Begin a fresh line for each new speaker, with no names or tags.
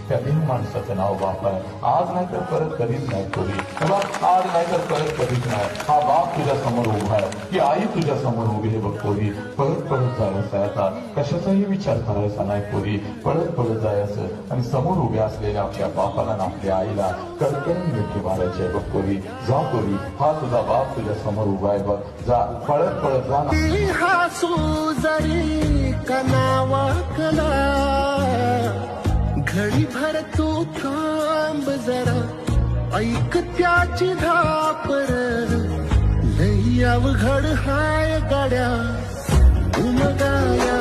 त्या एक माणसाचं नाव बाप आहे. आज नाही तर परत कधीच नाही पोरी. तेव्हा आज नाही तर परत कधीच नाही. हा बाप तुझ्या समोर उभा आहे, की आई तुझ्या समोर उभी आहे बघ पोरी. पळत पळत जायचं आहे आता, कशाचाही विचार करायचा नाही पोरी. पळत पळत जायचं आणि समोर उभ्या असलेल्या आपल्या बापाला आणि आपल्या आईला कडकडून मिठी मारायची आहे बघ पोरी. जा पोरी, हा तुझा बाप तुझ्या समोर उभा आहे बघ. जा, पळत पळत जा ना.
हसू जरी कनावाकला घडी भर तू थांब जरा ऐक त्याची धापर लई अवघड हाय गाड्या उमगाया